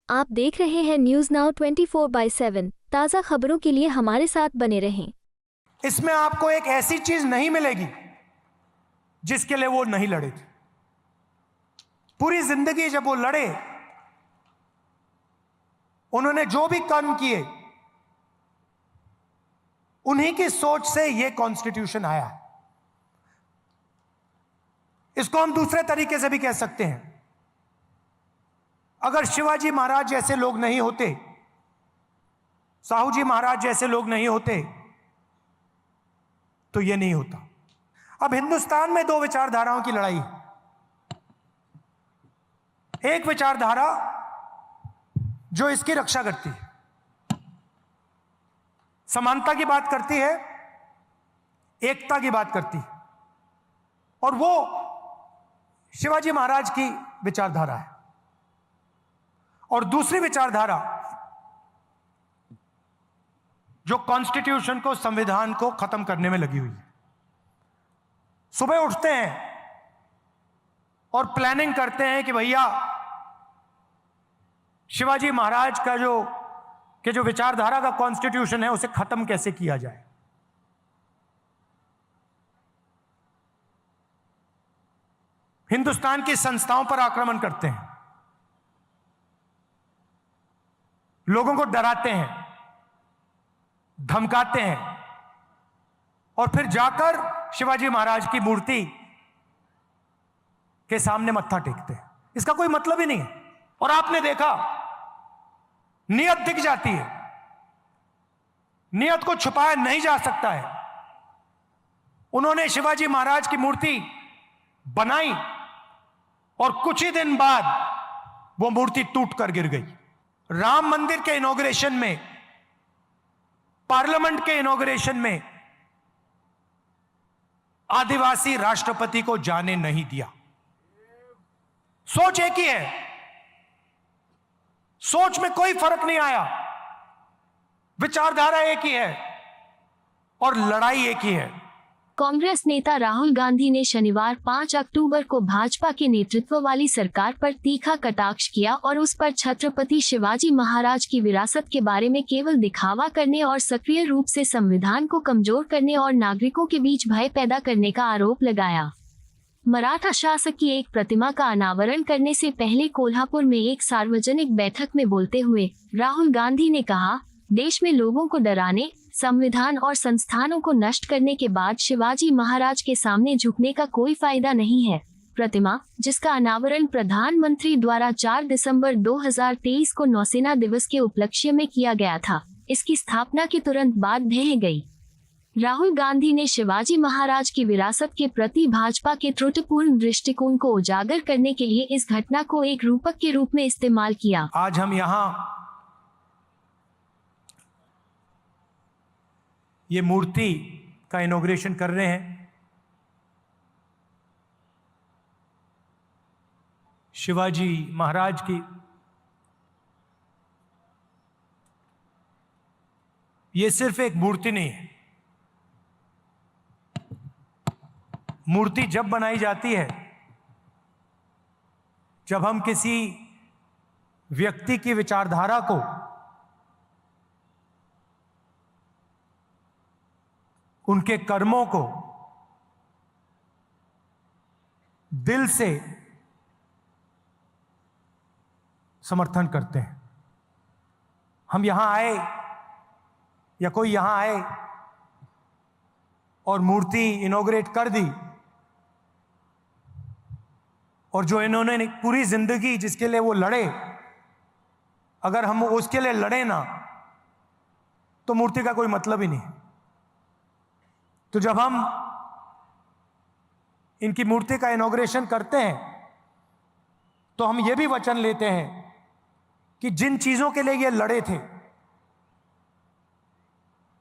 आप देख रहे हैं न्यूज नाउ 24/7 ताज़ा खबरों के लिए हमारे साथ बने रहें। इसमें आपको एक ऐसी चीज नहीं मिलेगी जिसके लिए वो नहीं लड़े थे। पूरी जिंदगी जब वो लड़े, उन्होंने जो भी कर्म किए, उन्हीं की सोच से ये कॉन्स्टिट्यूशन आया है। इसको हम दूसरे तरीके से भी कह सकते हैं, अगर शिवाजी महाराज जैसे लोग नहीं होते, साहू जी महाराज जैसे लोग नहीं होते, तो ये नहीं होता। अब हिंदुस्तान में दो विचारधाराओं की लड़ाई है। एक विचारधारा जो इसकी रक्षा करती है, समानता की बात करती है, एकता की बात करती है, और वो शिवाजी महाराज की विचारधारा है। और दूसरी विचारधारा जो कॉन्स्टिट्यूशन को, संविधान को खत्म करने में लगी हुई है। सुबह उठते हैं और प्लानिंग करते हैं कि भैया शिवाजी महाराज का जो विचारधारा का कॉन्स्टिट्यूशन है उसे खत्म कैसे किया जाए। हिंदुस्तान की संस्थाओं पर आक्रमण करते हैं, लोगों को डराते हैं, धमकाते हैं, और फिर जाकर शिवाजी महाराज की मूर्ति के सामने मत्था टेकते हैं। इसका कोई मतलब ही नहीं है। और आपने देखा, नियत दिख जाती है, नियत को छुपाया नहीं जा सकता है। उन्होंने शिवाजी महाराज की मूर्ति बनाई और कुछ ही दिन बाद वो मूर्ति टूट कर गिर गई। राम मंदिर के इनॉग्रेशन में, पार्लियामेंट के इनॉग्रेशन में आदिवासी राष्ट्रपति को जाने नहीं दिया। सोच एक ही है, सोच में कोई फर्क नहीं आया, विचारधारा एक ही है और लड़ाई एक ही है। कांग्रेस नेता राहुल गांधी ने शनिवार 5 अक्टूबर को भाजपा के नेतृत्व वाली सरकार पर तीखा कटाक्ष किया और उस पर छत्रपति शिवाजी महाराज की विरासत के बारे में केवल दिखावा करने और सक्रिय रूप से संविधान को कमजोर करने और नागरिकों के बीच भय पैदा करने का आरोप लगाया। मराठा शासक की एक प्रतिमा का अनावरण करने से पहले कोल्हापुर में एक सार्वजनिक बैठक में बोलते हुए राहुल गांधी ने कहा, देश में लोगों को डराने, संविधान और संस्थानों को नष्ट करने के बाद शिवाजी महाराज के सामने झुकने का कोई फायदा नहीं है। प्रतिमा, जिसका अनावरण प्रधानमंत्री द्वारा 4 दिसंबर 2023 को नौसेना दिवस के उपलक्ष्य में किया गया था, इसकी स्थापना के तुरंत बाद ढह गई। राहुल गांधी ने शिवाजी महाराज की विरासत के प्रति भाजपा के त्रुटिपूर्ण दृष्टिकोण को उजागर करने के लिए इस घटना को एक रूपक के रूप में इस्तेमाल किया। आज हम यहाँ ये मूर्ति का इनॉग्रेशन कर रहे हैं शिवाजी महाराज की। ये सिर्फ एक मूर्ति नहीं है। मूर्ति जब बनाई जाती है, जब हम किसी व्यक्ति की विचारधारा को, उनके कर्मों को दिल से समर्थन करते हैं। हम यहां आए या कोई यहां आए और मूर्ति इनॉग्रेट कर दी, और जो इन्होंने पूरी जिंदगी जिसके लिए वो लड़े, अगर हम उसके लिए लड़े ना, तो मूर्ति का कोई मतलब ही नहीं। तो जब हम इनकी मूर्ति का इनॉग्रेशन करते हैं, तो हम ये भी वचन लेते हैं कि जिन चीजों के लिए ये लड़े थे,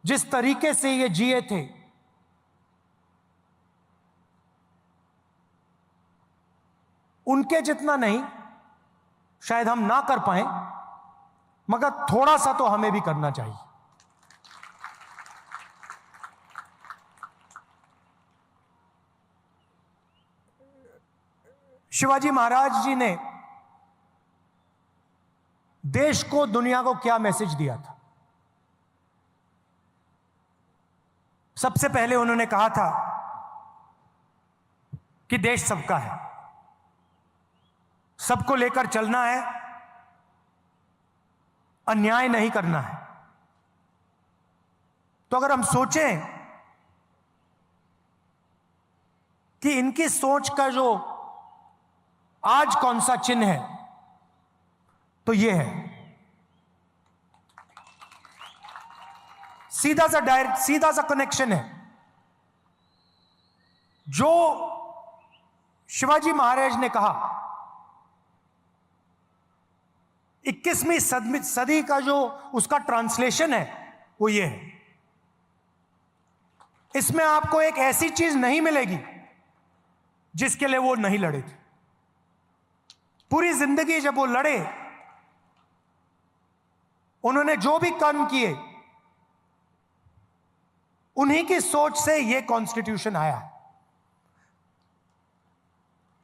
जिस तरीके से ये जिए थे, उनके जितना नहीं, शायद हम ना कर पाए, मगर थोड़ा सा तो हमें भी करना चाहिए। शिवाजी महाराज जी ने देश को, दुनिया को क्या मैसेज दिया था? सबसे पहले उन्होंने कहा था कि देश सबका है, सबको लेकर चलना है, अन्याय नहीं करना है। तो अगर हम सोचें कि इनकी सोच का जो आज कौन सा चिन्ह है, तो यह है सीधा सा कनेक्शन है। जो शिवाजी महाराज ने कहा 21वीं सदी का जो उसका ट्रांसलेशन है वो ये है। इसमें आपको एक ऐसी चीज नहीं मिलेगी जिसके लिए वो नहीं लड़े थे। पूरी जिंदगी जब वो लड़े, उन्होंने जो भी कर्म किए, उन्हीं की सोच से ये कॉन्स्टिट्यूशन आया है।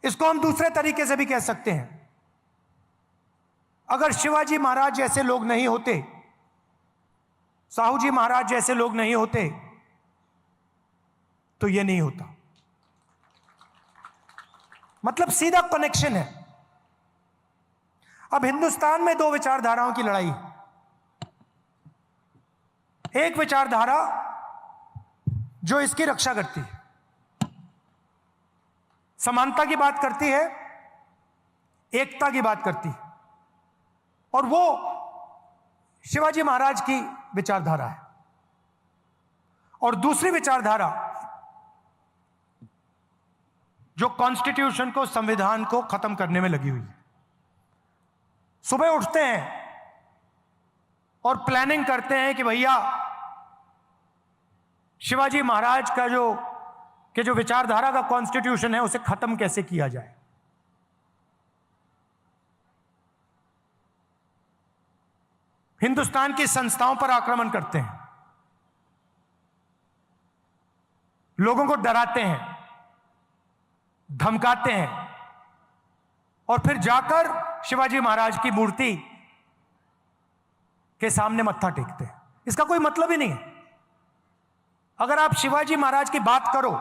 इसको हम दूसरे तरीके से भी कह सकते हैं, अगर शिवाजी महाराज जैसे लोग नहीं होते, साहू जी महाराज जैसे लोग नहीं होते, तो ये नहीं होता। मतलब सीधा कनेक्शन है। अब हिंदुस्तान में दो विचारधाराओं की लड़ाई है। एक विचारधारा जो इसकी रक्षा करती है, समानता की बात करती है, एकता की बात करती है, और वो शिवाजी महाराज की विचारधारा है। और दूसरी विचारधारा जो कॉन्स्टिट्यूशन को, संविधान को खत्म करने में लगी हुई है। सुबह उठते हैं और प्लानिंग करते हैं कि भैया शिवाजी महाराज का जो विचारधारा का कॉन्स्टिट्यूशन है उसे खत्म कैसे किया जाए। हिंदुस्तान की संस्थाओं पर आक्रमण करते हैं, लोगों को डराते हैं, धमकाते हैं, और फिर जाकर शिवाजी महाराज की मूर्ति के सामने मत्था टेकते हैं। इसका कोई मतलब ही नहीं है। अगर आप शिवाजी महाराज की बात करो,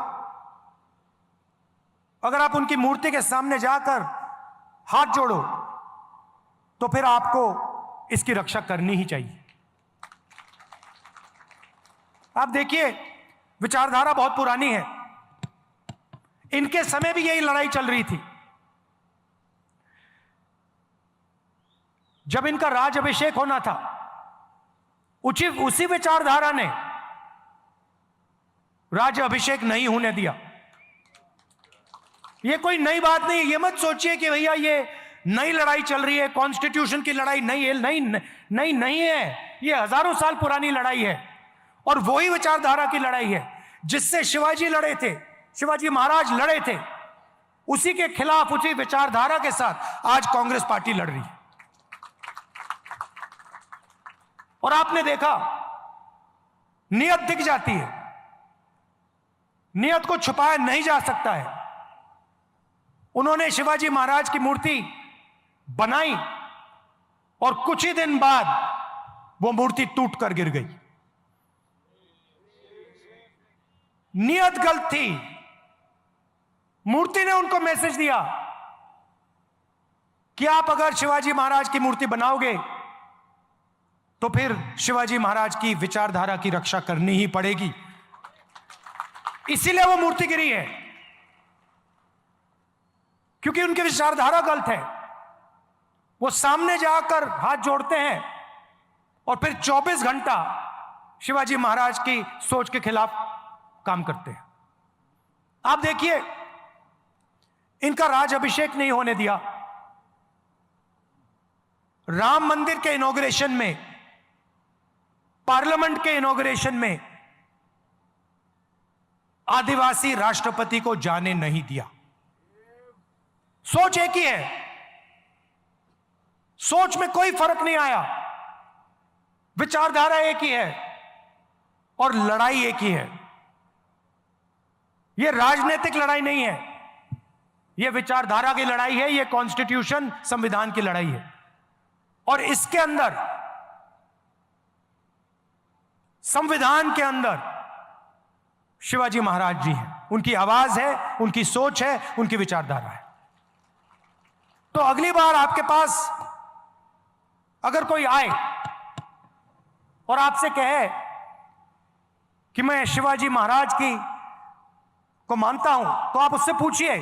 अगर आप उनकी मूर्ति के सामने जाकर हाथ जोड़ो, तो फिर आपको इसकी रक्षा करनी ही चाहिए। आप देखिए, विचारधारा बहुत पुरानी है। इनके समय भी यही लड़ाई चल रही थी। जब इनका राज अभिषेक होना था, उसी विचारधारा ने राज अभिषेक नहीं होने दिया। यह कोई नई बात नहीं। यह मत सोचिए कि भैया ये नई लड़ाई चल रही है, कॉन्स्टिट्यूशन की लड़ाई नई है। नहीं है। यह हजारों साल पुरानी लड़ाई है, और वही विचारधारा की लड़ाई है जिससे शिवाजी लड़े थे, शिवाजी महाराज लड़े थे। उसी के खिलाफ, उसी विचारधारा के साथ आज कांग्रेस पार्टी लड़ रही है। और आपने देखा, नियत दिख जाती है, नियत को छुपाया नहीं जा सकता है। उन्होंने शिवाजी महाराज की मूर्ति बनाई और कुछ ही दिन बाद वो मूर्ति टूट कर गिर गई। नियत गलत थी। मूर्ति ने उनको मैसेज दिया कि आप अगर शिवाजी महाराज की मूर्ति बनाओगे तो फिर शिवाजी महाराज की विचारधारा की रक्षा करनी ही पड़ेगी। इसीलिए वो मूर्ति गिरी है, क्योंकि उनकी विचारधारा गलत है। वो सामने जाकर हाथ जोड़ते हैं और फिर 24 घंटा शिवाजी महाराज की सोच के खिलाफ काम करते हैं। आप देखिए, इनका राज अभिषेक नहीं होने दिया। राम मंदिर के इनॉग्रेशन में, पार्लियामेंट के इनॉग्रेशन में आदिवासी राष्ट्रपति को जाने नहीं दिया। सोच एक ही है, सोच में कोई फर्क नहीं आया, विचारधारा एक ही है और लड़ाई एक ही है। यह राजनीतिक लड़ाई नहीं है, यह विचारधारा की लड़ाई है, यह कॉन्स्टिट्यूशन, संविधान की लड़ाई है। और इसके अंदर, संविधान के अंदर शिवाजी महाराज जी हैं, उनकी आवाज है, उनकी सोच है, उनकी विचारधारा है। तो अगली बार आपके पास अगर कोई आए और आपसे कहे कि मैं शिवाजी महाराज की को मानता हूं, तो आप उससे पूछिए,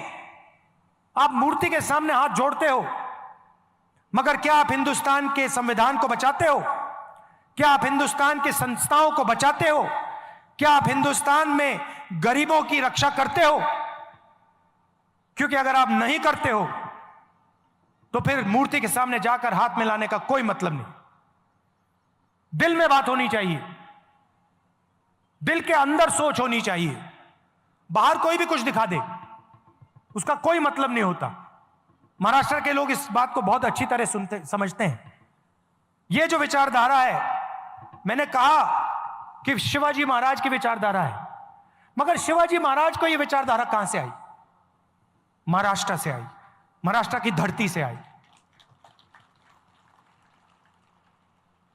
आप मूर्ति के सामने हाथ जोड़ते हो, मगर क्या आप हिंदुस्तान के संविधान को बचाते हो? क्या आप हिंदुस्तान की संस्थाओं को बचाते हो? क्या आप हिंदुस्तान में गरीबों की रक्षा करते हो? क्योंकि अगर आप नहीं करते हो तो फिर मूर्ति के सामने जाकर हाथ मिलाने का कोई मतलब नहीं। दिल में बात होनी चाहिए, दिल के अंदर सोच होनी चाहिए। बाहर कोई भी कुछ दिखा दे, उसका कोई मतलब नहीं होता। महाराष्ट्र के लोग इस बात को बहुत अच्छी तरह समझते हैं। यह जो विचारधारा है, मैंने कहा कि शिवाजी महाराज की विचारधारा है, मगर शिवाजी महाराज को यह विचारधारा कहां से आई? महाराष्ट्र से आई, महाराष्ट्र की धरती से आई,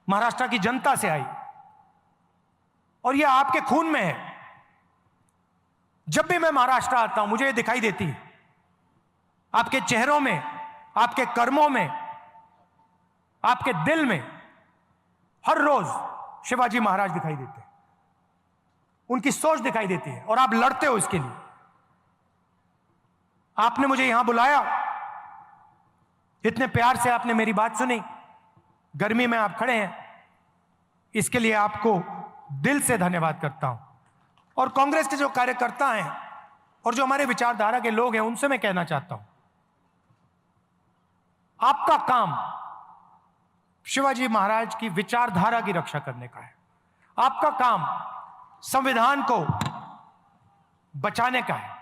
महाराष्ट्र की जनता से आई, और यह आपके खून में है। जब भी मैं महाराष्ट्र आता हूं, मुझे यह दिखाई देती है, आपके चेहरों में, आपके कर्मों में, आपके दिल में हर रोज शिवाजी महाराज दिखाई देते हैं, उनकी सोच दिखाई देती है, और आप लड़ते हो इसके लिए। आपने मुझे यहां बुलाया, इतने प्यार से आपने मेरी बात सुनी, गर्मी में आप खड़े हैं, इसके लिए आपको दिल से धन्यवाद करता हूं। और कांग्रेस के जो कार्यकर्ता हैं और जो हमारे विचारधारा के लोग हैं, उनसे मैं कहना चाहता हूं, आपका काम शिवाजी महाराज की विचारधारा की रक्षा करने का है। आपका काम संविधान को बचाने का है,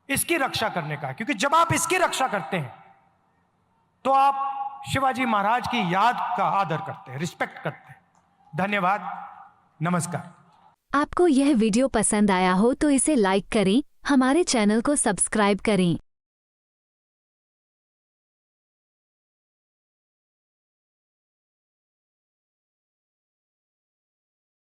इसकी रक्षा करने का है। क्योंकि जब आप इसकी रक्षा करते हैं तो आप शिवाजी महाराज की याद का आदर करते हैं, रिस्पेक्ट करते हैं। धन्यवाद, नमस्कार। आपको यह वीडियो पसंद आया हो तो इसे लाइक करें, हमारे चैनल को सब्सक्राइब करें